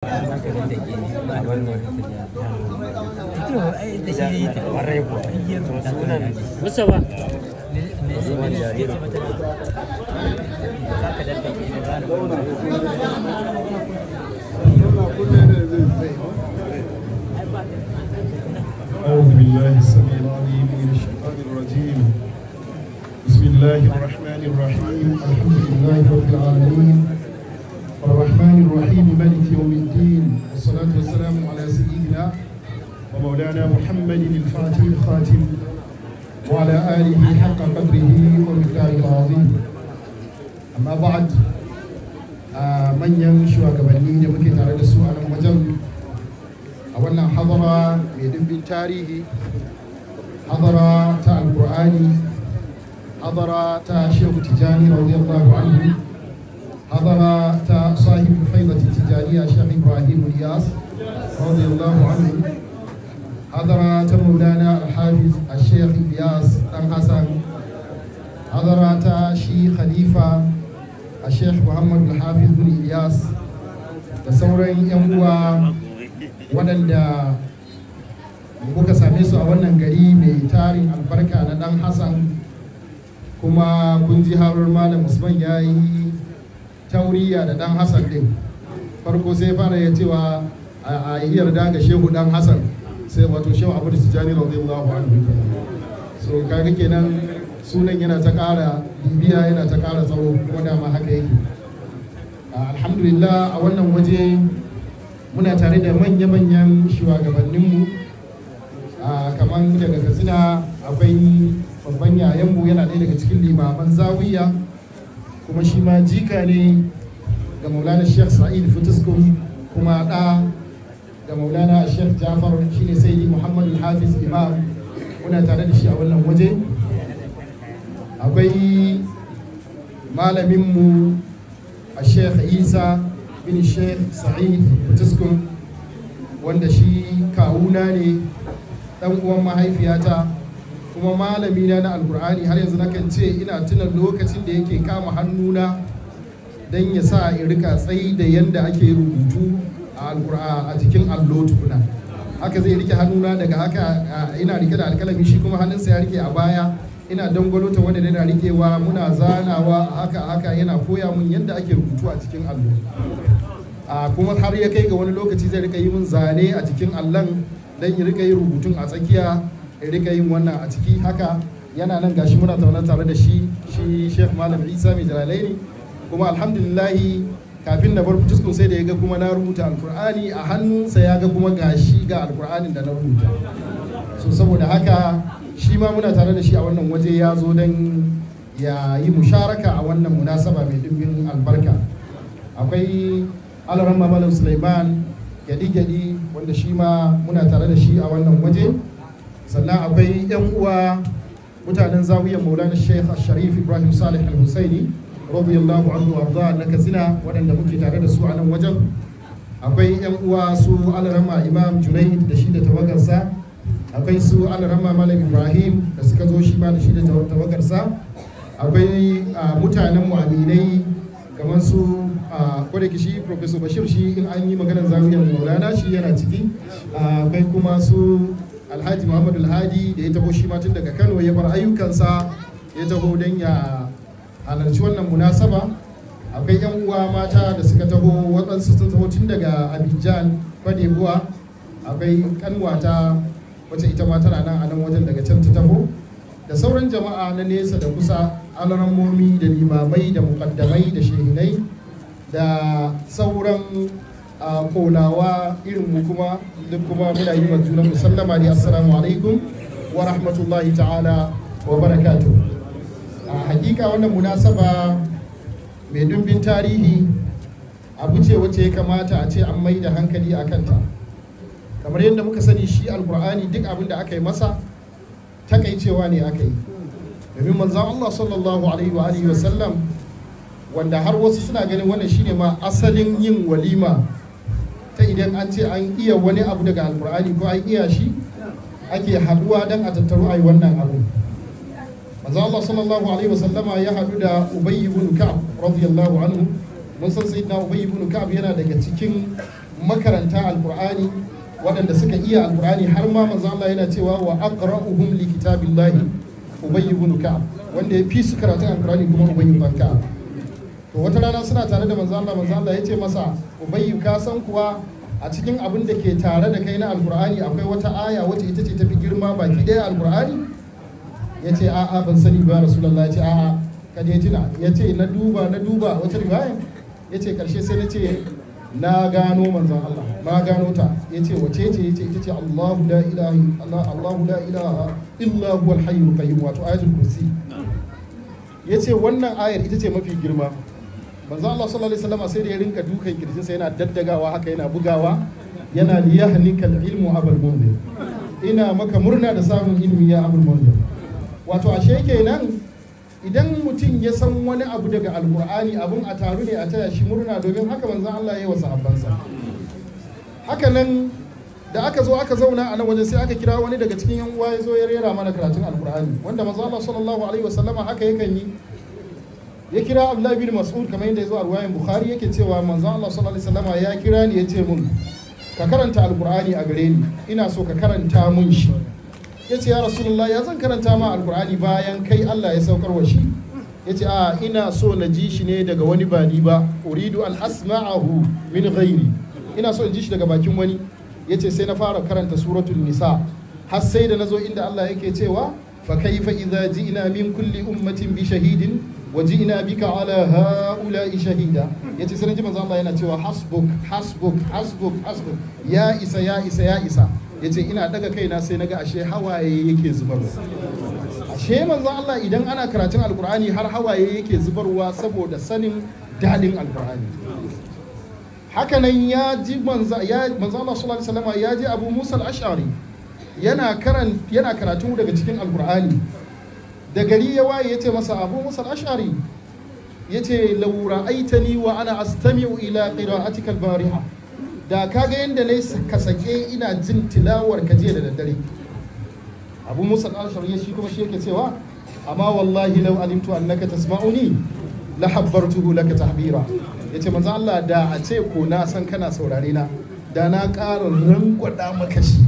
أعوذ بالله السميع العليم من الشيطان الرجيم. بسم الله الرحمن الرحيم. الحمد لله رب العالمين الرحمن الرحيم مالك يوم الدين، والصلاة والسلام على سيدنا ومولانا محمد الفاتح الخاتم وعلى آله حق قدره ومقداره العظيم. أما بعد، من يمشي وكبني muke tare da su a nan wajen a wannan hadara mai dimbin tarihi, hadara ta alkur'ani, hadara ta shehu tijani radiyallahu anhu, hadara ta sahibu faidati tijaniya shekh ibrahim iyas radiyallahu anhu, hadara ta maulana alhafiz al-sheikh iyas dan hassan, hadara ta shi khalifa al-sheikh muhammad al-hafiz bin iyas da sauran yan uwa waɗanda muka same su a wannan gari mai tarin albarka na ɗan hassan. Kuma kun ji harar malam usman ya yi tauriya da ɗan hassan ɗin. Farko sai fara ya cewa a yi yarda ga shehu ɗan hassan, sai wato shehu abu da tijjani radiyallahu anhu. So kaga kenan sunan yana ta ƙara bibiya, yana ta ƙara tsawo, kuma dama haka yake. Alhamdulillah, a wannan waje muna tare da manya-manyan shugabanninmu, kamar daga katsina akwai babban yayanmu, yana ɗaya daga cikin limaman zawiya, kuma shi ma jika ne ga maulana sheikh sa'id fituskun, kuma ɗa ga maulana sheikh jafar shine sayyidi muhammadu hafiz imam. Muna tare da shi a wannan waje. Akwai malaminmu a sheikh isa bin sheikh sa'id fituskun, wanda shi kawuna ne, dan uwan mahaifiyata, kuma malamina na alkur'ani. Har yanzu nakan ce ina tuna lokacin da yake kama hannuna don ya sa in rika tsayi da yanda ake rubutu a alkur'ani a jikin allo tukuna. Haka zai rike hannuna, daga haka ina rike da alkalami, shi kuma hannunsa ya rike a baya, ina dangwalo ta wanda yana rikewa, muna zanawa haka yana koya mun yadda ake rubutu a cikin allo. Kuma har ya kai ga wani lokaci zai rika yi mun zane a cikin allon don ya rika yi rubutun a tsakiya, ya rika yin wannan a ciki. Haka yana nan gashi muna zaune tare da shi Sheikh Malam Isa mai Jalalaini. Kuma alhamdulillahi, kafin na bar fituskun sai da ya ga kuma na rubuta alkur'ani a hannunsa, ya ga kuma gashi ga alkur'anin da na rubuta. So saboda haka shi ma muna tare da shi a wannan waje, ya zo don ya yi musharaka a wannan munasaba mai dimbin albarka. Akwai alaramma malam Sulaiman gyadi wanda shi ma muna tare da shi a wannan waje. Sannan akwai yan uwa mutanen zawiyar maulana sheikh sharif ibrahim salih al-husaini radiyallahu anhu warda na katsina, waɗanda muke tare da su a nan wajen. Akwai yan uwa su alaramma imam junaid da shi da tawagarsa. Akwai su alarama malam ibrahim da suka zo shi ma da shi da tawagarsa. Akwai mutanen mu aminai kamar su kodayake shi professor bashir, shi in an yi maganar zawiyar maulana shi yana ciki. Akwai kuma su alhaji muhammadu alhadi da ya taho shi ma tun daga kano, ya bar ayyukansa ya taho don ya halarci wannan munasaba. Akwai yan uwa mata da suka taho, waɗansu sun taho tun daga abidjan kwadebuwa. akwai kanwata wacce ita ma tana nan a nan wajen daga can ta taho, da sauran jama'a na nesa da kusa, alarammomi da limamai da mukaddamai da shehinai da sauran kolawa irin mu, kuma duk kuma muna yi wa juna musallama ne, assalamu alaikum wa rahmatullahi ta'ala wa barakatuh. Hakika wannan munasaba mai dumbin tarihi abu ce wacce ya kamata a ce an mai da hankali a kanta. Kamar yadda muka sani, shi alkur'ani duk abin da aka yi masa takaicewa ne aka yi, domin manzon Allah sallallahu alaihi wa sallam, wanda har wasu suna ganin wannan shine ma asalin yin walima ta idan an ce an iya wani abu daga alkur'ani ko an iya shi, ake haduwa don a tattaru a yi wannan abu. manzon Allah sallallahu alaihi wa sallama ya haɗu da Ubay ibn Ka'ab radiyallahu anhu. Mun san sayyidina Ubay ibn Ka'ab yana daga cikin makaranta alqur'ani waɗanda suka iya alqur'ani har ma manzo Allah yana cewa wa aqra'uhum li kitabillahi Ubay ibn Ka'ab, wanda ya fi su karatun alqur'ani kuma Ubay ibn Ka'ab. To wata rana suna tare da manzo Allah ya ce masa, Ubay ka san kuwa a cikin abin da ke tare da kai na alqur'ani akwai wata aya wacce ita ce tafi girma baki ɗaya alqur'ani? Ya ce a'a ban sani ba Rasulullah. Ya ce a'a ka dai tuna. Ya ce na duba wata riwaya. Ya ce karshe sai na ce na gano manzon Allah, na gano ta. Ya ce wace ce? Ya ce ita ce Allahu la ilaha illa huwa al-hayyul qayyum, wato ayatul kursi. Ya ce wannan ayar ita ce mafi girma. Manzon Allah sallallahu alaihi wasallam sai da ya rinka dukan kirjinsa yana daddagawa haka yana bugawa, yana liyahnika al-ilmu abul munzir, ina maka murna da samun ilmi ya abul munzir. Wato ashe kenan idan mutum ya san wani abu daga alkur'ani abun a taru ne a taya shi murna, domin haka manzon Allah ya yi wa sahabbansa. Haka nan da aka zo aka zauna a nan wajen sai aka kira wani daga cikin yan uwa ya zo ya rera mana karatun alkur'ani, wanda manzon Allah sallallahu alaihi wasallama haka yakan yi. Ya kira Abdullah bin Mas'ud kamar yadda ya zo a ruwayan Bukhari, yake cewa manzon Allah sallallahu alaihi wasallama ya kira ni ya ce mun ka karanta alkur'ani a gare ni, ina so ka karanta mun shi. Ya ce ya Rasulullah, ya zan karanta ma alkur'ani bayan kai Allah ya saukar wa shi? Ya ce a ina so na ji shi ne daga wani ba ni ba, uridu an asma'ahu min ghairi, ina so in ji shi daga bakin wani. Ya ce sai na fara karanta suratul nisa har sai da nazo inda Allah yake cewa fa kaifa idza ji'na min kulli ummatin bi shahidin wa ji'na bika ala haula'i shahida. Ya ce sai ji manzo Allah yana cewa hasbuk hasbuk hasbuk hasbuk, ya isa ya isa ya isa. Ya ce ina daga kaina sai naga ashe hawaye yake zubarwa. Ashe manzo Allah idan ana karatun alkur'ani har hawaye yake zubarwa saboda sanin dadin alkur'ani. Hakanan ya ji manzo Allah sallallahu alaihi wasallam ya ji Abu Musa al-Ash'ari yana karatu daga cikin alkur'ani. Da gari ya waye yace masa, Abu Musa al-Ash'ari yace law ra'aitani wa ana astami'u ila qira'atika al-bariha, da kaga yadda na ka sake ina jin tilawar ka jiya da daddare. Abu Musa al-Ash'ari shi kuma shi yake cewa amma wallahi law alimtu annaka tasma'uni la habbartuhu laka tahbira. Yace manzo Allah, da a ce ko na san kana saurare na, da na ƙara rangwada maka shi,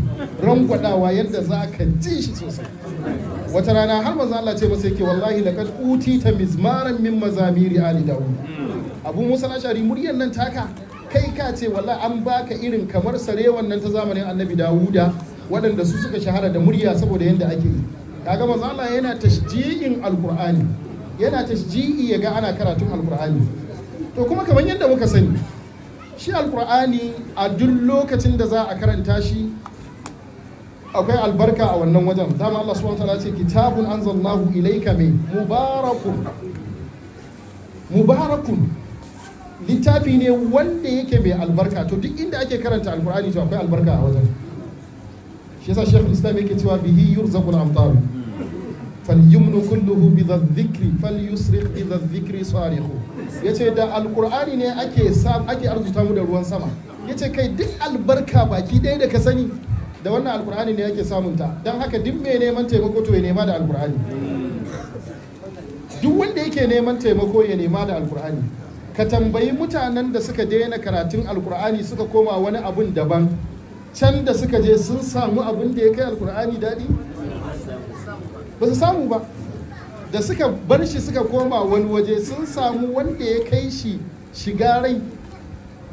rangwadawa yadda za ka ji shi sosai. Wata rana har manzo Allah ce masa yake wallahi laqad utita mizmaran min mazamiri ali daud. Abu Musa al-Ash'ari muryar nan taka kai ka ce wallahi an baka irin kamar sarewan nan ta zamanin Annabi Dawuda, waɗanda su suka shahara da murya saboda yadda ake yi. Kaga manzo Allah yana tashji'in alqur'ani, yana tashji'i yaga ana karatun alqur'ani. To kuma kamar yadda muka sani, shi alqur'ani a duk lokacin da za a karanta shi akwai albarka a wannan wajen. Dama Allah subhanahu wa ta'ala ce kitabun anzalnahu ilayka min mubarakun, littafi ne wanda yake mai albarka. To duk inda ake karanta alkur'ani to akwai albarka a wajen. Shi yasa Sheikhul Islam yake cewa bihi yurzaqul amtar falyumnu kulluhu bi dhikri falyusrikh bi dhikri sarikhu. Yace da alkur'ani ne ake arzuta mu da ruwan sama. Yace kai duk albarka baki ɗaya da ka sani da wannan alkur'ani ne yake samunta. Don haka duk mai neman taimako to ya nema da alkur'ani. Duk wanda yake neman taimako ya nema da alkur'ani. Ka tambayi mutanen da suka daina karatun alkur'ani suka koma wani abun daban, can da suka je sun samu abin da ya kai alkur'ani daɗi? Ba su samu ba. Da suka bar shi suka koma wani waje sun samu wanda ya kai shi shiga rai.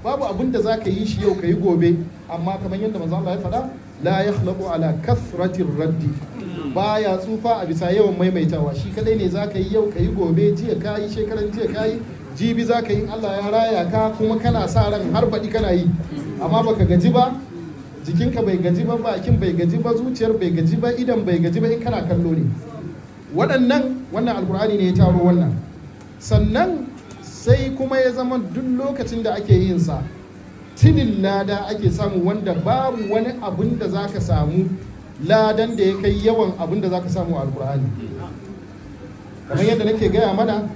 Babu abin da za ka yi shi yau ka yi gobe, amma kamar yadda manzo Allah ya faɗa, la yakhlaqu ala kathratir raddi, baya tsufa a bisa yawan maimaitawa. Shi kadai ne za ka yi yau ka yi gobe, jiya ka yi, shekaran jiya ka yi, jibi za ka yi, Allah ya raya ka kuma kana sa ran har baɗi kana yi, amma baka gaji ba, jikinka bai gaji ba, bakin bai gaji ba, zuciyar bai gaji ba, idan bai gaji ba in kana kallo ne. Wannan alkur'ani ne ya taro wannan. Sannan sai kuma ya zama duk lokacin da ake yin sa tinin lada ake samu, wanda babu wani abin da za ka samu ladan da ya kai yawan abin da za ka samu a alkur'ani. Kamar yadda nake gaya mana,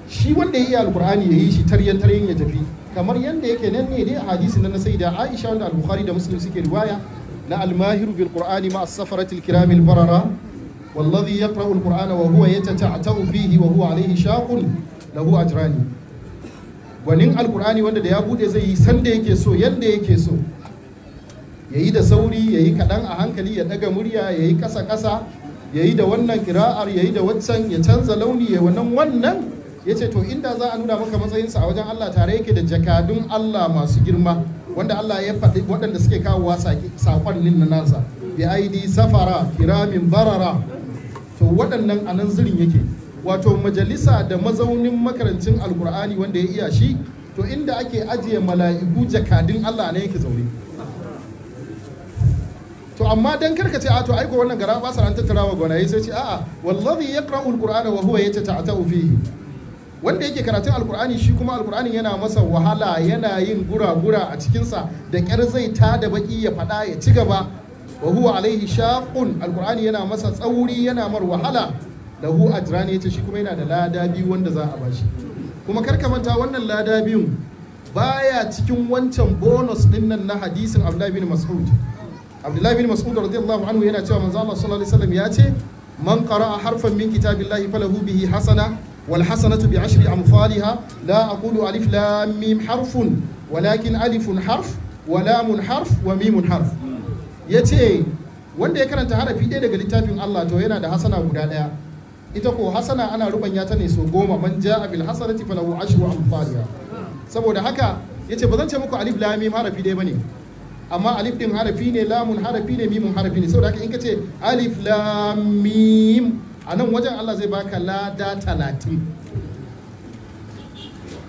shi wanda ya yi alkur'ani ya yi shi taryan ya tafi, kamar yadda yake nan ne dai a hadisin na Sayyida Aisha wanda al-Bukhari da Muslim suke riwaya na al-mahiru bil qur'ani ma as-safarati al-kiram al-barara والذي يقرأ القرآن وهو يتتعتع فيه وهو عليه شاق له أجران. gwanin alkur'ani wanda da ya bude zai yi sanda yake so yadda yake so, ya yi da sauri, ya yi kaɗan a hankali, ya ɗaga murya, ya yi ƙasa-ƙasa, ya yi da wannan kira'ar, ya yi da waccan, ya canza launi, ya wannan ya ce to inda za a nuna maka matsayinsa a wajen Allah tare yake da jakadun Allah masu girma wanda Allah ya faɗi waɗanda suke kawowa saƙonnin na nasa bi aidi safara kiramin barara, to waɗannan a nan zirin yake. Wato majalisa da mazaunin makarancin alkur'ani wanda ya iya shi, to inda ake ajiye mala'iku jakadun Allah ne yake zaune. To amma dan karka ce a to aiko wannan gara ba an tattara wa gwanaye, sai ce a'a wallazi yaqra'u alqur'ana wa huwa yatata'atu fihi, wanda yake karatun alkur'ani shi kuma alkur'ani yana masa wahala, yana yin gura-gura a cikinsa, da ƙyar zai ta da baki ya faɗa ya ci gaba. Wa huwa alaihi shaqun, alkur'ani yana masa tsauri, yana mar wahala. Lahu ajrani, yace shi kuma yana da lada biyu wanda za a bashi. Kuma kar ka manta wannan lada biyun baya cikin wancan bonus din nan na hadisin Abdullahi bin Mas'ud. Abdullahi bin Mas'ud radiyallahu anhu yana cewa manzo Allah sallallahu alaihi wasallam ya ce man qara'a harfan min kitabillahi falahu bihi hasana والحسنة بعشر أمثالها لا أقول ألف لام ميم حرف ولكن ألف حرف ولام حرف وميم حرف. yace wanda ya karanta harafi ɗaya daga littafin Allah to yana da hasana guda ɗaya. Ita ko hasana ana rubanya ta ne so 10, man ja'a bil hasanati falahu ashru amsalha. Saboda haka yace ba zan ce muku alif lam mim harafi ɗaya bane, amma alif din harafi ne, lamun harafi ne, mimun harafi ne. Saboda haka in ka ce alif lam mim a nan wajen Allah zai baka lada 30.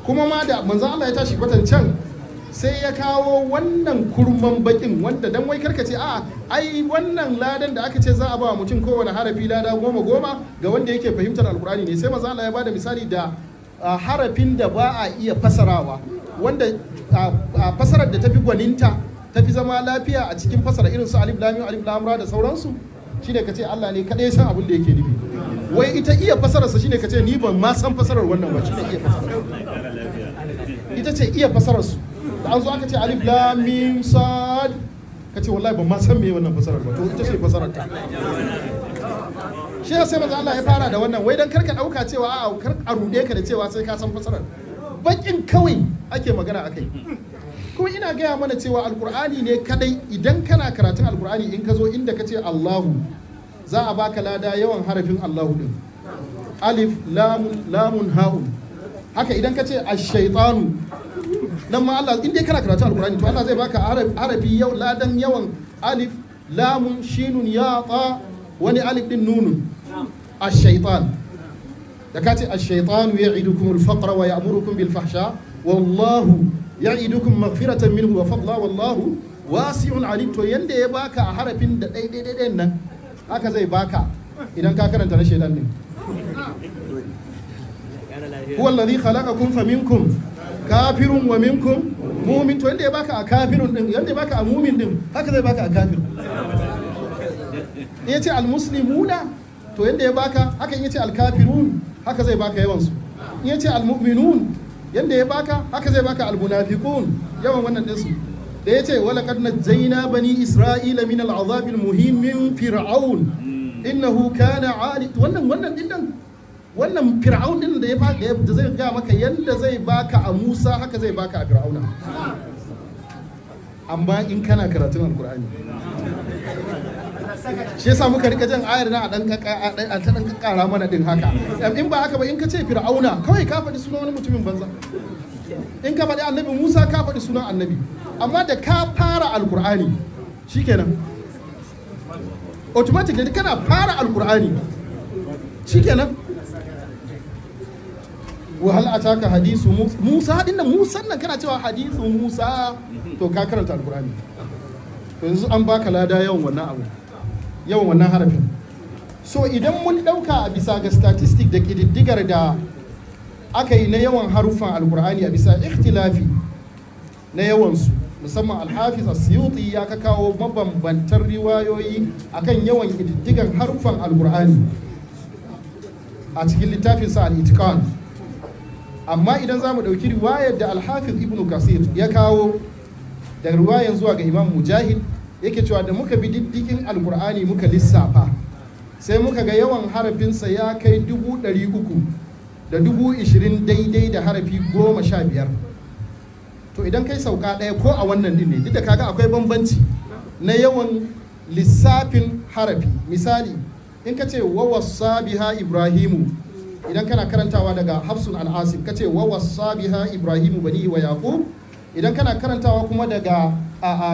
Kuma ma da manzan Allah ya tashi kwatancan sai ya kawo wannan kurman bakin wanda dan wai karkace a ai wannan ladan da aka ce za a ba mutum kowane harafi lada 10 ga wanda yake fahimtar alkur'ani ne, sai manzan Allah ya bada misali da harafin da ba a iya fasarawa, wanda fasarar da tafi gwaninta tafi zama lafiya a cikin fasara irin su alif lam mim alif lam ra da sauransu shine kace Allah ne kadai san abin da yake nufi. Wai ita iya fasararsa shine kace ni ban ma san fasarar wannan ba, shine iya fasarar. Ita ce iya fasarar su. Da an zo aka ce alif lam mim sad kace wallahi ban ma san me wannan fasarar ba, to ita ce fasarar ta. Shi ya sai manzo Allah ya fara da wannan wai dan karka dauka cewa a'a kar a rude ka da cewa sai ka san fasarar. Bakin kawai ake magana akai. Kuma ina gaya mana cewa alkur'ani ne kadai, idan kana karatun alkur'ani in ka zo inda ka ce Allahu za a baka lada yawan harafin Allahu din, alif lamun ha'un. Haka idan ka ce ash-shaytanu nan ma Allah in dai kana karatun alkur'ani to Allah zai baka harafi yau ladan yawan alif lamun shinun ya ta wani alif din nunun. Ash-shaytan da ka ce ash-shaytanu ya'idukum al-faqra wa ya'murukum bil fahsha wallahu ya'idukum maghfiratan minhu wa fadla wallahu wasi'un alim. To yanda ya baka a harafin da daidai nan haka zai baka idan ka karanta na shaitan din. huwa alladhi khalaqakum faminkum kafirun wa minkum mu'min. To yanda ya baka a kafirun din, yanda ya baka a mu'min din haka zai baka a kafir. In yace almuslimuna to yanda ya baka haka, in yace alkafirun haka zai baka yawan su. In yace almu'minun yanda ya baka haka zai baka almunafiqun yawan wannan din su. Da yace wala qad najjayna bani isra'ila min al'azab almuhim min fir'aun innahu kana 'ali. wannan din nan wannan fir'aun din da ya baka da zai ga maka yanda zai baka a Musa haka zai baka a fir'auna. Amma in kana karatun alqur'ani shi yasa muka rika jan ayar na a dan kara mana din haka. In ba haka ba in ka ce fir'auna kawai ka faɗi sunan wani mutumin banza, in ka faɗi annabi Musa ka faɗi sunan annabi, amma da ka fara alkur'ani shikenan automatically kana fara alkur'ani shikenan. wa hal ataka hadisu Musa dinnan Musa nan kana cewa hadisu Musa to ka karanta alkur'ani. Yanzu an baka lada yawan wannan abu, yawan wannan harafin. So idan mun dauka a bisa ga statistic da kididdigar da aka yi na yawan harufan alkur'ani a bisa ikhtilafi na yawansu, musamman alhafiz as-suyuti ya kawo mabambantan riwayoyi akan yawan kididdigar harufan alkur'ani a cikin littafinsa al-itqan. Amma idan za mu ɗauki riwayar da alhafiz ibnu kasir ya kawo da riwayar zuwa ga imam mujahid, yake cewa da muka bi diddigin alkur'ani muka lissafa sai muka ga yawan harafinsa ya kai 300 da 20,000 daidai da harafi 15. to idan kai sauka ɗaya ko a wannan din ne, duk da kaga akwai bambanci na yawan lissafin harafi. Misali in ka ce wa wassa biha Ibrahimu, idan kana karantawa daga Hafsun al-Asim ka ce wa wassa biha Ibrahimu banihi wa Yaqub, idan kana karantawa kuma daga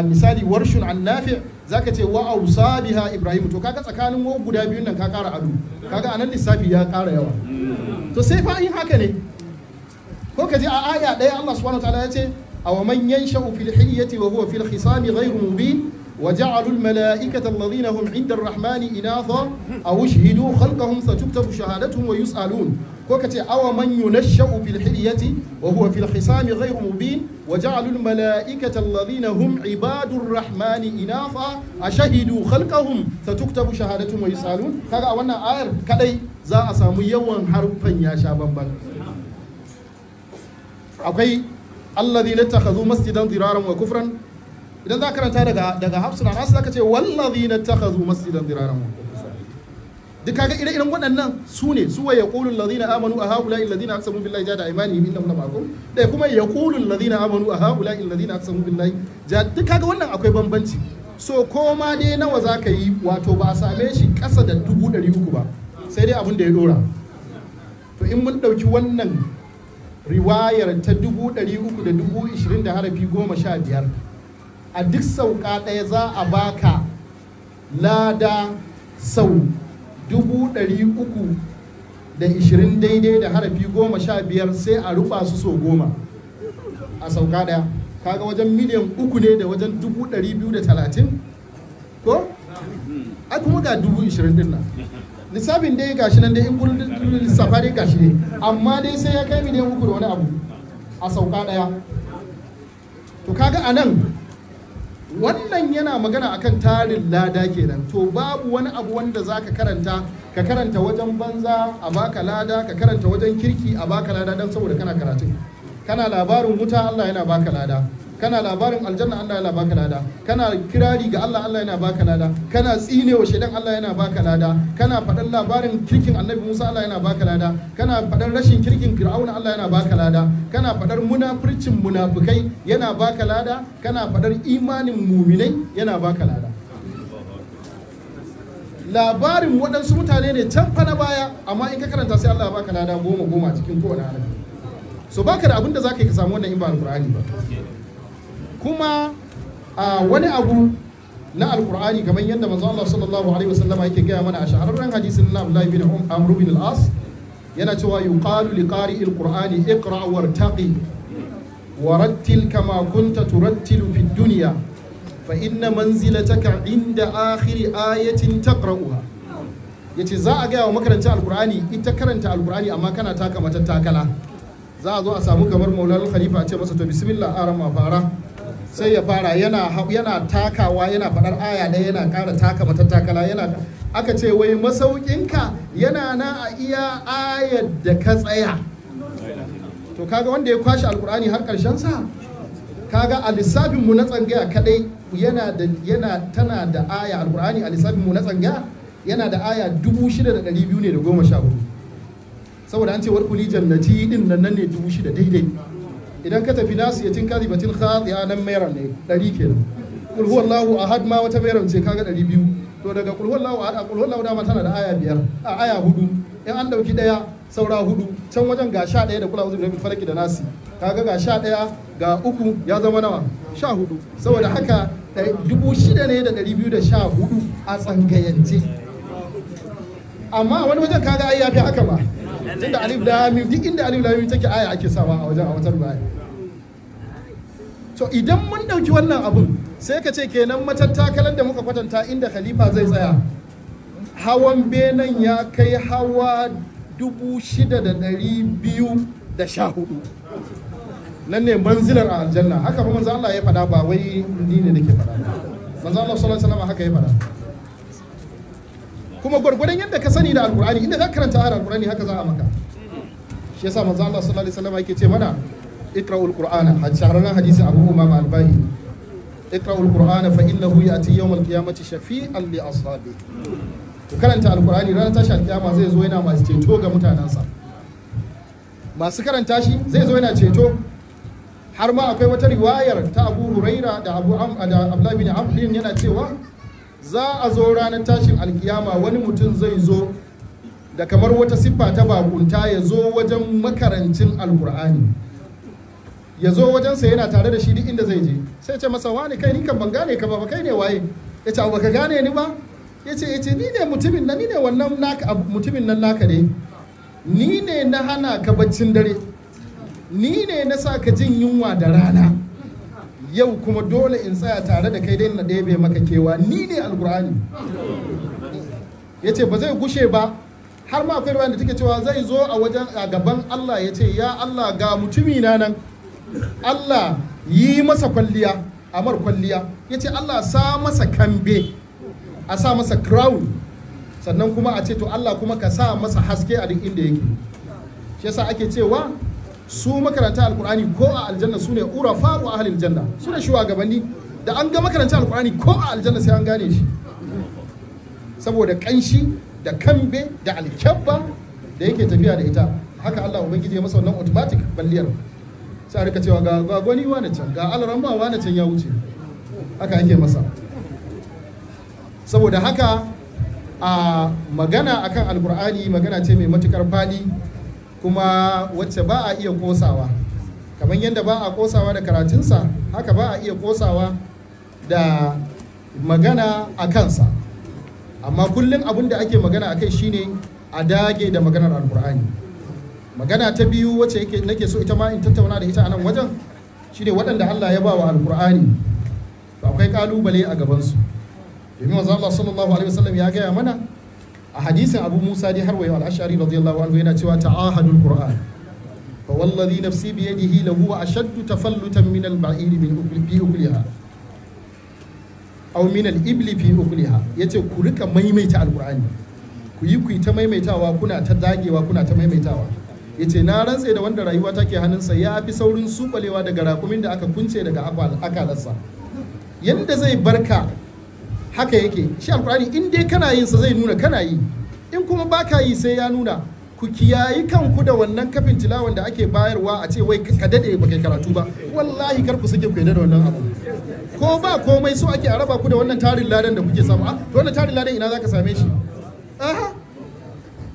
misali warshun an-Nafi' zaka ce wa ausa biha Ibrahimu, to kaga tsakanin waw guda biyun nan ka kara ado, kaga anan lissafi ya kara yawa. to sai fa in haka ne, ko ka ji a aya ɗaya Allah subhanahu wa ta'ala ya ce aw man yansha'u fil hilyati wa huwa fil khisami ghayru mubin وجعلوا الملائكة الذين هم عند الرحمن إناثا أو اشهدوا خلقهم ستكتب شهادتهم ويسألون كوكتي أو من ينشأ في الحلية وهو في الخصام غير مبين وجعلوا الملائكة الذين هم عباد الرحمن إناثا أشهدوا خلقهم ستكتب شهادتهم ويسألون كذا وانا آير كدي زا أسامو يوان حرفا يا شابان بان أوكي الذين اتخذوا مسجدا ضرارا وكفرا. idan za ka karanta daga hafsun an za ka ce wallazina takhazu masjidan diraran, duk kaga ire-iren waɗannan su ne su wa yaqulu allazina amanu a haula allazina aqsamu billahi jada imanihim innahum lama'akum, da kuma yaqulu allazina amanu a haula allazina aqsamu billahi jada, duk kaga wannan akwai bambanci. so ko ma dai nawa za ka yi, wato ba a same shi ƙasa da 300 ba, sai dai abin da ya dora. to in mun ɗauki wannan riwayar ta 320,000 da harafi 15, a duk sauka ɗaya za a baka lada sau 320 daidai da harafi 15, sai a rufa su so 10 a sauka ɗaya, kaga wajen miliyan 3 ne da wajen 230 ko? ai kuma ga 20,000 din nan lissafin dai gashi nan dai in kun lissafa dai gashi ne, amma dai sai ya kai miliyan 3 da wani abu a sauka ɗaya. to kaga a nan wannan yana magana akan tarin lada kenan. to babu wani abu wanda za ka karanta wajen banza a baka lada, ka karanta wajen kirki a baka lada, don saboda kana karatun. kana labarin wuta Allah yana baka lada, kana labarin aljanna Allah yana baka lada, kana kirari ga Allah Allah yana baka lada, kana tsinewa shaidan Allah yana baka lada, kana faɗan labarin kirkin annabi Musa Allah yana baka lada, kana faɗan rashin kirkin Fir'auna Allah yana baka lada, kana faɗar munafircin munafukai yana baka lada, kana faɗar imanin muminai yana baka lada. labarin waɗansu mutane ne can fa na baya, amma in ka karanta sai Allah ya baka lada 10 cikin kowane harafi. so baka da abin da zaka yi ka samu wannan in ba alqur'ani ba. kuma wani abu na alqur'ani kamar yadda manzo Allah sallallahu alaihi wasallam yake gaya mana a shahararren hadisin na Abdullah bin Amr bin al-As, yana cewa yuqalu liqari'il qur'ani iqra wartaqi warattil kama kunta turattilu fid dunya fa inna manzilataka inda akhiri ayatin taqra'uha. yace za a gaya wa makaranta alqur'ani ita karanta alqur'ani amma kana taka matattakala. za a zo a samu kamar Maulana Khalifa a ce masa to bismillah arama fara, sai ya fara yana takawa yana faɗar aya ɗaya yana ƙara taka matattakala, yana aka ce wai masaukinka yana na a iya ayar da ka tsaya. to kaga wanda ya kwashe alkur'ani har ƙarshen sa, kaga a lissafin mu na tsangaya kadai tana da aya, alkur'ani a lissafin mu na tsangaya yana da aya 6,214, saboda an ce warkuli jannati din nan ne 6,000 daidai. idan ka tafi nasu yatin kazibatin khati'a nan mayran ne 100 kenan. kul huwallahu ahad ma wata mayran ce kaga 200. to daga kul huwallahu ahad, kul huwallahu dama tana da aya 5 a aya 4, in an dauki daya saura 4, can wajen ga 11 da kula uzu bil falaki da nasi, kaga ga 11 ga 3 ya zama nawa 14. saboda haka 6,214 a tsangayance. amma wani wajen kaga ai yafi haka ba, tunda alif lam mim, duk inda alif lam mim take aya ake sawa a wajen a wata ruwaya. to idan mun dauki wannan abun sai ka ce kenan matattakalan da muka kwatanta inda khalifa zai tsaya, hawan benen ya kai hawa 6,214. nan ne manzilar a aljanna. haka ba manzo Allah ya faɗa, ba wai ni ne nake faɗa. manzo Allah sallallahu alaihi wasallam haka ya faɗa. kuma gwargwadon yadda ka sani da alkur'ani, inda za ka karanta ayar alkur'ani haka za a maka. shi yasa manzo Allah sallallahu alaihi wasallam yake ce mana iqra'ul qur'ana, shahararren hadisi Abu Umama al-Bahili, iqra'ul qur'ana fa innahu ya'ti yawm al-qiyamati shafi'an li ashabi. to karanta alkur'ani ranar tashi alkiyama zai zo yana masu ceto ga mutanansa. masu karanta shi zai zo yana ceto. Har ma akwai wata riwayar ta Abu Huraira da Abdullah bin Amr yana cewa za a zo ranar tashin alkiyama wani mutum zai zo da kamar wata siffa ta bakunta ya zo wajen makarancin alkur'ani, ya zo wajensa yana tare da shi duk inda zai je, sai ce masa wani kai ni kan ban gane ka ba kai ne waye? Ya ce ba ka gane ni ba? Ya ce ni ne mutumin nan, ni ne wannan naka mutumin nan naka ne, ni ne na hana ka baccin dare, ni ne na sa ka jin yunwa da rana, yau kuma dole in tsaya tare da kai dai na ɗebe maka kewa, ni ne alkur'ani. Ya ce ba zai gushe ba, har ma akwai ruwan da take cewa zai zo a gaban Allah ya ce ya Allah ga mutumina nan, Allah yi masa kwalliya, amar kwalliya, ya ce Allah sa masa kambe, a sa masa crown, sannan kuma a ce to Allah kuma ka sa masa haske a duk inda yake. Shi yasa ake cewa su makaranta alkur'ani ko a aljanna su ne urafa wa ahlil janna, su ne shugabanni, da an ga makaranta alkur'ani ko a aljanna sai an gane shi, saboda kanshi da kambe da alkyabba da yake tafiya da ita. Haka Allah ubangiji ya masa wannan automatic balliyar, sai a rika cewa ga gwani wane can, ga alaramma wane can ya wuce, haka yake masa. Saboda haka a magana akan alkur'ani magana ce mai matukar fadi, kuma wacce ba a iya kosawa. Kamar yadda ba a kosawa da karatunsa, haka ba a iya kosawa da magana a kansa. Amma kullum abin da ake magana a kai shine a dage da maganar alkur'ani. Magana ta biyu wacce nake so ita ma in tattauna da ita a nan wajen shine waɗanda Allah ya ba wa alkur'ani, to akwai kalubale a gabansu. Domin manzo Allah sallallahu alaihi wasallam ya gaya mana a hadisin Abu Musa dai har wayo al-Ash'ari radiyallahu anhu yana cewa ta'ahadul Qur'an fa wallazi nafsi bi yadihi lahu ashaddu tafallutan min al-ba'ir fi ukliha aw min al-ibli fi ukliha. Yace ku rika maimaita alqur'ani, ku yi ta maimaitawa, kuna ta dagewa, kuna ta maimaitawa. Yace na rantse da wanda rayuwa take hannunsa ya fi saurin subalewa daga rakumin da aka kunce daga akalarsa. Yanda zai barka haka yake shi alkur'ani, in dai kana yin sa zai nuna kana yi, in kuma baka yi sai ya nuna. Ku kiyayi kanku da wannan kafin tilawan da ake bayarwa a ce wai ka dade ba kai karatu ba, wallahi kar ku sake ku da wannan abu. Ko ba komai so ake a raba ku da wannan tarin ladan da kuke samu. To wannan tarin ladan ina zaka same shi? Aha,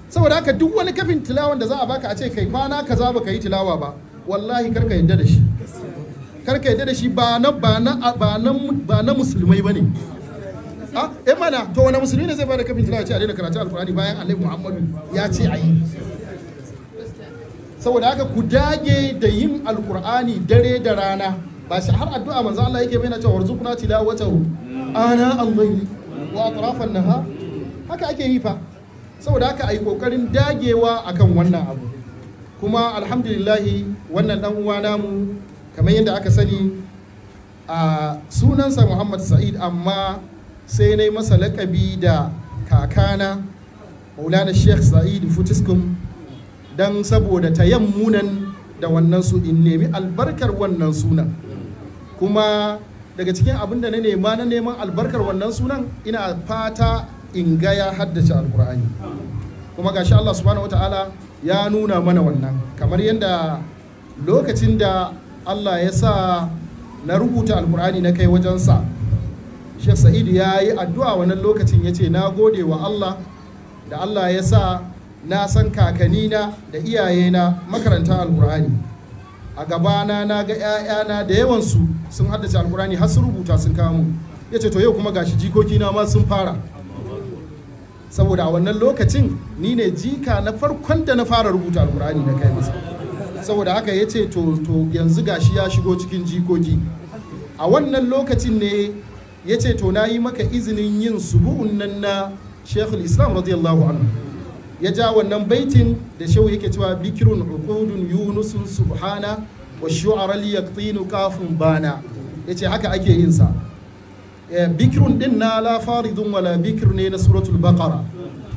saboda haka duk wani kafin tilawan da za a baka a ce kai kwana kaza ba ka yi tilawa ba, wallahi kar ka yadda da shi, kar ka yadda da shi. ba na musulmai bane. Mana to wani musulmi ne zai bada kafin tilawa ce a daina karatu alkur'ani bayan Annabi Muhammadu ya ce a yi? Saboda haka ku dage da yin alkur'ani dare da rana, ba shi har addu'a manzo Allah yake bayyana cewa warzuqna tilawatahu ana al-layli wa atrafan nahar, haka ake yi fa. Saboda haka ai kokarin dagewa akan wannan abu. Kuma alhamdulillah wannan dan uwa namu kamar yadda aka sani a sunansa Muhammad Sa'id, amma sai na yi masa laƙabi da kakana Maulana Sheikh Sa'id Futiskum, don saboda tayammunan da wannan su in nemi albarkar wannan sunan. Kuma daga cikin abin da na nema na neman albarkar wannan sunan, ina fata in ga ya haddace alkur'ani. Kuma gashi Allah subhanahu wataala ya nuna mana wannan, kamar yadda lokacin da Allah ya sa na rubuta alkur'ani na kai wajensa, Sheikh Sa'id ya yi addu'a wannan lokacin, ya ce na gode wa Allah da Allah ya sa na san kakanina da iyayena makaranta alkur'ani. A gabana na ga 'ya'yana da yawansu sun haddace alkur'ani har sun rubuta sun kamu. Ya ce to yau kuma gashi jikokina ma sun fara. Saboda a wannan lokacin ni ne jika na farkon da na fara rubuta alkur'ani na kai masa. Saboda haka ya ce to yanzu gashi ya shigo cikin jikoki. A wannan lokacin ne ya ce to na yi maka izinin yin subu'un nan na Sheikhul Islam radiyallahu anhu. Ya ja wannan baitin da shehu yake cewa bikirun uqudun yunusun subhana wa shu'ara li yaqtinu kafun bana. Ya ce haka ake yin sa. Bikirun din na la faridun wala bikir ne na suratul baqara,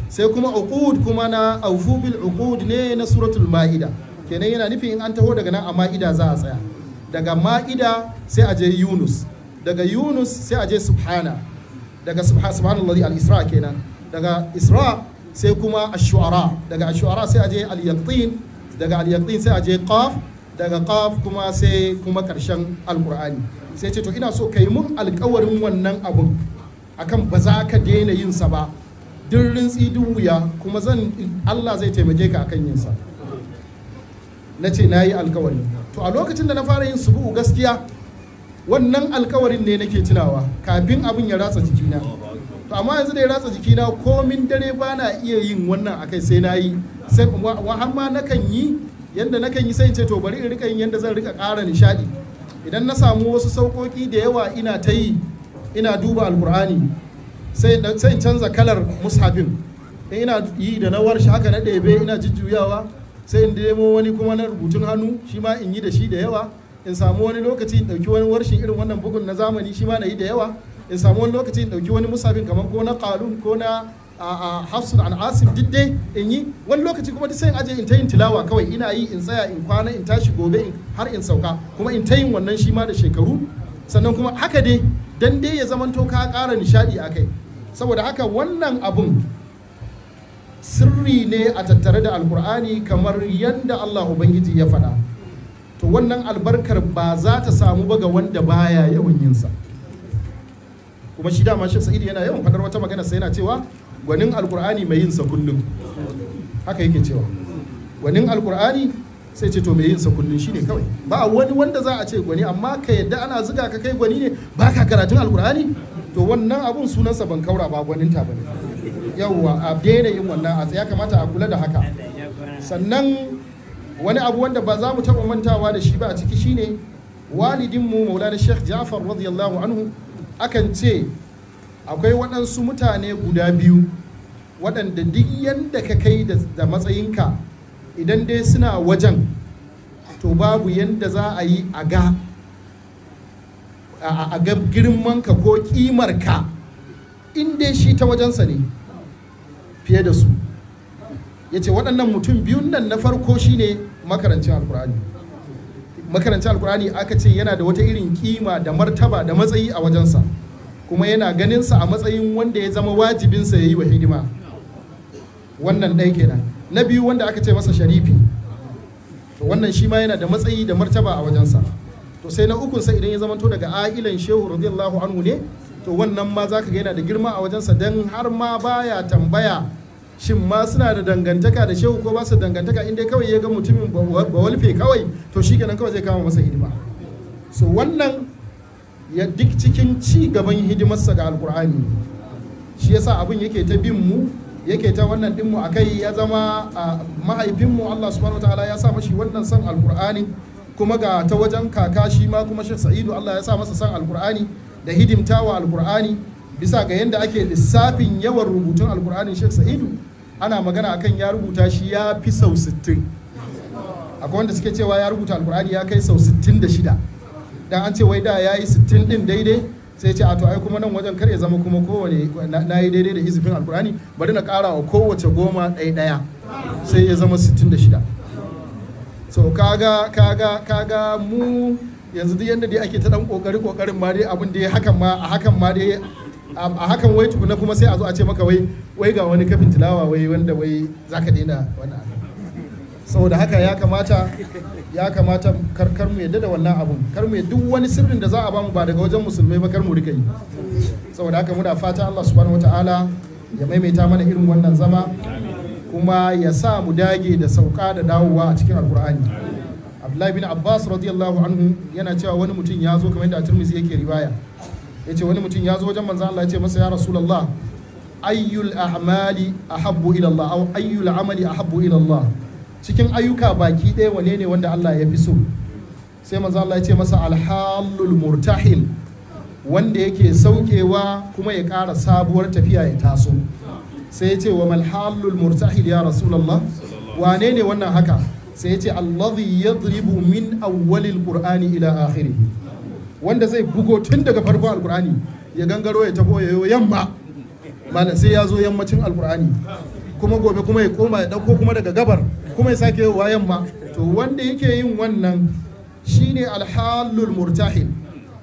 sai kuma uqud kuma na awfu bil uqud ne na suratul ma'ida. Kenan yana nufin in an taho daga nan a ma'ida za a tsaya, daga ma'ida sai a je Yunus, daga Yunus sai a je Subhana, daga subhanallahi al-Isra kenan, daga Isra sai kuma ash-Shu'ara, daga ash-Shu'ara sai a je al-Yaqtin, daga al-yaqin sai a je qaf, daga qaf kuma sai kuma karshen alqur'ani. Sai ce to ina so kai mun alƙawarin wannan abun akan ba za ka daina yin sa ba, duk rintsi duk wuya, kuma Allah zai taimake ka akan yin sa. Na ce na yi alkawari. To a lokacin da na fara yin subu'u gaskiya wannan alkawarin ne nake tunawa kafin abin ya ratsa jikina. To amma yanzu da ya ratsa jikina komin dare ba na iya yin wannan akai, sai na yi, sai har ma nakan yi yanda nakan yi sai in ce to bari in rika yin yanda zan rika ƙara nishadi. Idan na samu wasu sauƙoƙi da yawa ina ta yi, ina duba alkur'ani, sai in canza kalar mushafin, ina yi da na warshi haka na ɗebe ina jujjuyawa, sai in nemo wani kuma na rubutun hannu shi ma in yi da shi da yawa, in samu wani lokaci in ɗauki wani warshin irin wannan bugun na zamani shi ma na yi da yawa, in samu wani lokaci in ɗauki wani musafin kamar ko na qalun ko na hafsun an asim duk dai in yi, wani lokaci kuma duk sai in aje in ta yin tilawa kawai, ina yi in tsaya in kwana in tashi gobe har in sauka, kuma in ta yin wannan shi ma da shekaru. Sannan kuma haka dai dan dai ya zamanto ka ƙara nishadi a kai. Saboda haka wannan abun sirri ne a tattare da alkur'ani kamar yadda Allah Ubangiji ya faɗa. To wannan albarkar ba za ta samu ba ga wanda baya yawan yinsa. Kuma shi dama Sheikh Sa'id yana yawan faɗar wata magana sai yana cewa gwanin alkur'ani mai yinsa kullum. Haka yake cewa gwanin alkur'ani sai ce to mai yinsa kullum shine kawai. Ba wani wanda za a ce gwani, amma ka yadda ana zuga ka kai gwani ne ba ka karatun alkur'ani, to wannan abun sunansa ban kaura ba, gwaninta ba ne. Yawwa a daina yin wannan, ya kamata a kula da haka. Sannan wani abu wanda ba za mu taɓa mantawa da shi ba a ciki shine walidinmu Maulana Sheikh Ja'far radiyallahu anhu, akan ce akwai waɗansu mutane guda biyu waɗanda duk yanda ka kai da matsayinka idan dai suna wajen to babu yanda za a yi a ga girmanka ko ƙimarka in dai shi ta wajensa ne fiye da su. Ya ce waɗannan mutum biyun nan na farko shine makarancin alkur'ani. Makarancin alkur'ani aka ce yana da wata irin kima da martaba da matsayi a wajensa, kuma yana ganinsa a matsayin wanda ya zama wajibinsa ya yi wa hidima. Wannan ɗaya kenan. Na biyu wanda aka ce masa sharifi, to wannan shi ma yana da matsayi da martaba a wajensa. To sai na ukunsa idan ya zamanto daga ailan shehu radiyallahu anhu ne, to wannan ma za ka ga yana da girma a wajensa, don har ma baya tambaya shin ma suna da dangantaka da shehu ko ba su dangantaka, inda kawai ya ga mutumin bawalfe kawai to shi kenan kawai zai kama masa hidima. So wannan ya duk cikin ci gaban hidimarsa ga alkur'ani, shi yasa abin yake ta bin mu, yake ta wannan dinmu a kai, ya zama mahaifinmu Allah subhanahu wataala ya sa mashi wannan san alkur'ani, kuma ga ta wajen kaka shi ma kuma Sheikh Sa'idu Allah ya sa masa san alkur'ani da hidimtawa alkur'ani. Bisa ga yadda ake lissafin yawan rubutun alkur'anin Sheikh Sa'idu, ana magana akan ya rubuta shi ya fi sau 60. Akwai wanda suke cewa ya rubuta alkur'ani ya kai sau 66, dan an ce wai da ya yi 60 din daidai, sai ce a to ai kuma nan wajen kar ya zama kuma kowane na yi daidai da hizifin alkur'ani, bari na ƙara wa kowace 10 ɗaya sai ya zama 66. So kaga mu yanzu duk yadda dai ake ta dan kokarin ma dai abin da ya hakan ma dai a hakan wai tukuna kuma sai a zo a ce maka wai ga wani kafin tilawa wai wanda wai zaka daina wannan abu. Saboda haka ya kamata kar mu yadda da wannan abun, kar mu duk wani sirrin da za a bamu ba daga wajen musulmai ba kar mu rika yi. Saboda haka muna fata Allah subhanahu wataala ya maimaita mana irin wannan zama, kuma ya sa mu dage da sauka da dawowa a cikin alkur'ani. Abdullahi bin Abbas radiyallahu anhu yana cewa wani mutum ya zo kamar yadda Tirmidhi yake riwaya, ya ce wani mutum ya zo wajen manzan Allah ya ce masa ya Rasulullah ayyul a'mali ahabbu ila Allah, aw ayyul amali ahabbu ila Allah, cikin ayyuka baki ɗaya wane ne wanda Allah ya fi so? Sai manzan Allah ya ce masa alhalul murtahil, wanda yake saukewa kuma ya ƙara sabuwar tafiya ya taso. Sai ya ce wa malhalul murtahil ya Rasulullah, wane ne wannan haka? Sai ya ce alladhi yadribu min awwalil qur'ani ila akhirih, wanda zai bugo tun daga farkon alkur'ani ya gangaro ya taho ya yi yamma malam sai ya zo yammacin alkur'ani, kuma gobe kuma ya koma ya dauko kuma daga gabar kuma ya sake wa yamma. To wanda yake yin wannan shine alhalul murtahil,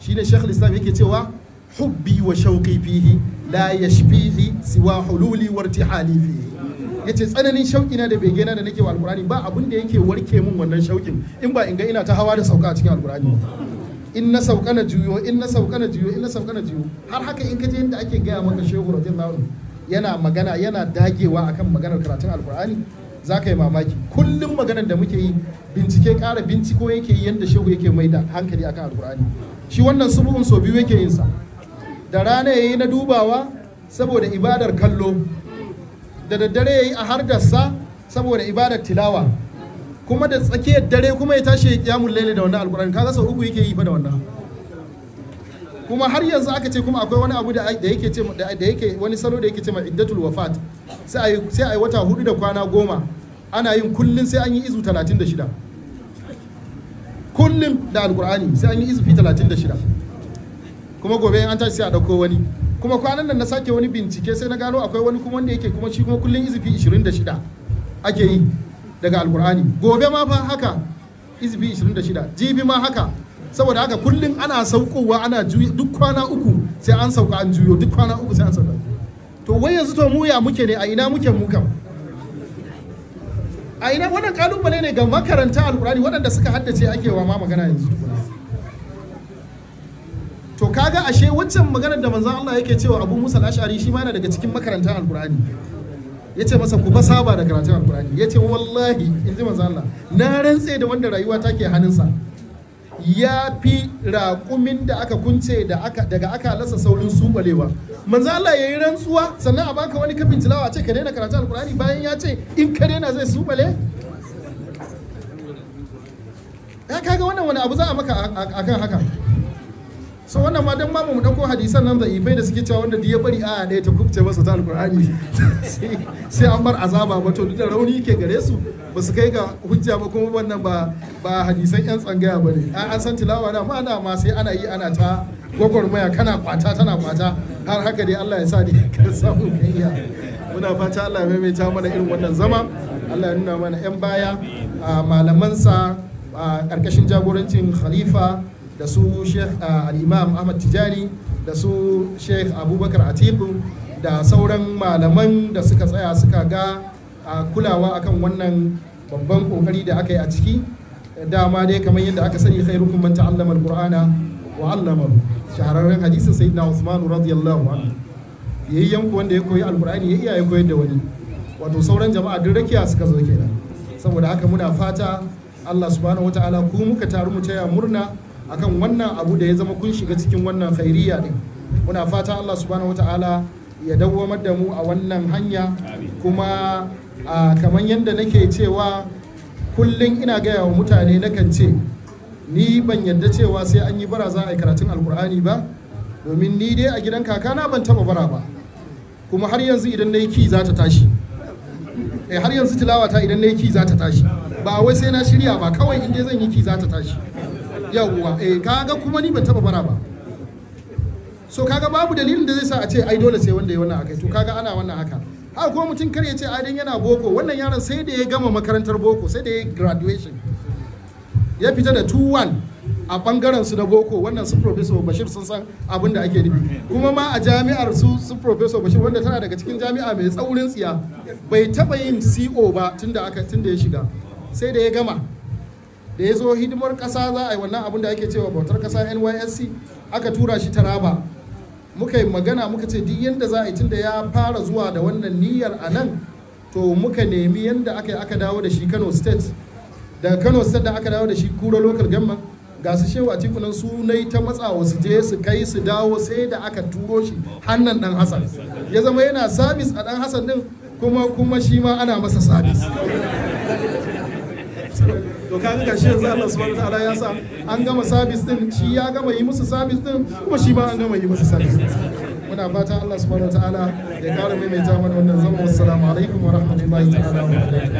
shine Sheikh al-Islam yake cewa hubbi wa shauqi fihi la yashfihi siwa hululi wa irtihali fihi. yace tsananin shauki na da bege na da nake wa alqur'ani ba abin da yake warke min wannan shaukin in ba in ga ina ta hawa da sauka a cikin alqur'ani in na sauka na juyo in na sauka na juyo in na sauka na juyo har haka in kaje inda ake gaya maka shehu radiyallahu anhu yana magana yana dagewa akan maganar karatun alqur'ani zaka yi mamaki kullum maganar da muke yi bincike ƙara binciko yake yi yanda shehu yake mai da hankali akan alqur'ani shi wannan subuhun so biyu yake yin sa da rana yayi na dubawa saboda ibadar kallo da daddare yayi a hardarsa saboda ibadar tilawa kuma da tsakiyar dare kuma ya tashi ya kiyamul laili da wannan alqur'ani kaga sau uku yake yi fa da wannan kuma har yanzu aka ce kuma akwai wani abu da yake ce da yake wani salo da yake ce ma iddatul wafat sai ai wata 4 da kwana 10 ana yin kullun sai an yi izu 36 kullun da alqur'ani sai an yi izu 36 kuma gobe an tashi sai a dauko wani kuma kwanan nan na sake wani bincike sai na gano akwai wani kuma wanda yake kuma shi kuma kullun izu 26 ake yi daga alqur'ani gobe ma fa haka izu 26 jibi ma haka saboda haka kullum ana saukowa ana juyo duk kwana uku sai an sauka an juyo duk kwana uku sai an sauka to wai yanzu to mu ya muke ne a ina muke mu kam a ina wannan kalubale ne ga makaranta alkurani waɗanda suka haddace ake wa ma magana yanzu to kaga ashe waccan maganar da manzon Allah yake cewa Abu Musa al-Ash'ari shi ma yana daga cikin makarantar alkurani yace masa ku fa saba da karatun alkurani yace wallahi inji manzon Allah na rantse da wanda rayuwa take hannunsa ya fi raƙumin da aka kunce daga aka lasa saurin subalewa manzo Allah yayi rantsuwa sannan a baka wani kafin tilawa a ce ka daina karatu alkurani bayan ya ce in ka daina zai subale ya kaga wannan wani abu za a maka akan haka so wannan ma dan mu dauko hadisan nan da ifai da suke cewa wanda ya bari aya ɗaya ta kubce masa ta alkurani sai an bar azaba ba to duk da rauni ke gare su ba su kai ga hujja ba kuma wannan ba hadisan yan tsangaya ba ne an san tilawa da ma sai ana yi ana ta gwagwarmaya kana kwata tana kwata har haka dai Allah ya sa ni ka samu kaiya muna fata Allah ya maimaita mana irin wannan zama Allah ya nuna mana yan baya malamansa a karkashin jagorancin khalifa da su Sheikh al-Imam Ahmad Tijani da su Sheikh Abubakar Atiku da sauran malaman da suka tsaya suka ga kulawa akan wannan babban kokari da aka yi a ciki dama dai kamar yadda aka sani khairukum man ta'allama al-Qur'ana wa 'allamahu shahararren hadisin sayyidina Uthman radiyallahu anhu yayyan ku wanda ya koyi al-Qur'ani ya iya ya koyar da wani wato sauran jama'a duk rakiya suka zo kenan saboda haka muna fata Allah subhanahu wataala ku muka taru mu taya murna akan wannan abu da ya zama kun shiga cikin wannan khairiyya din muna fata Allah subhanahu wataala ya dawwamar da mu a wannan hanya kuma kamar yadda nake cewa kullum ina gaya wa mutane nakan ce ni ban yadda cewa sai an yi bara za a yi karatun alkur'ani ba domin ni dai a gidan kakana ban taba bara ba kuma har yanzu idan na yi ki za ta tashi har yanzu tilawa ta idan na yi ki za ta tashi ba wai sai na shirya ba kawai in dai zan yi ki za ta tashi yawwa kaga kuma ni ban taba bara ba so kaga babu dalilin da zai sa a ce ai dole sai wanda ya wannan akai to kaga ana wannan haka haka kuma mutum kar ya ce ai dan yana boko wannan yaron sai da ya gama makarantar boko sai da ya graduation ya fita da 2-1 a bangaren su na boko wannan su professor Bashir sun san abin da ake nufi kuma ma a jami'ar su professor Bashir wanda tana daga cikin jami'a mai tsaurin tsiya bai taba yin CO ba tunda ya shiga sai da ya gama da ya zo hidimar kasa za a yi wannan abin da ake cewa bautar kasa NYSC aka tura shi Taraba muka yi magana muka ce duk yanda za a yi tunda ya fara zuwa da wannan niyyar a nan to muka nemi yanda aka dawo da shi Kano State daga Kano State da aka dawo da shi Kura Local Government ga su Shehu Atiku nan su nai ta matsawa su je su kai su dawo sai da aka turo shi hannan dan Hassan ya zama yana sabis a dan Hassan din kuma shi ma ana masa sabis to kaga gashi yanzu Allah subhanahu wataala ya sa an gama sabis din shi ya gama yi musu sabis din kuma shi ma an gama yi musu sabis muna fata Allah subhanahu wataala ya kara maimaita mana wannan zama wassalamu alaikum wa rahmatullahi ta'ala wa barakatuh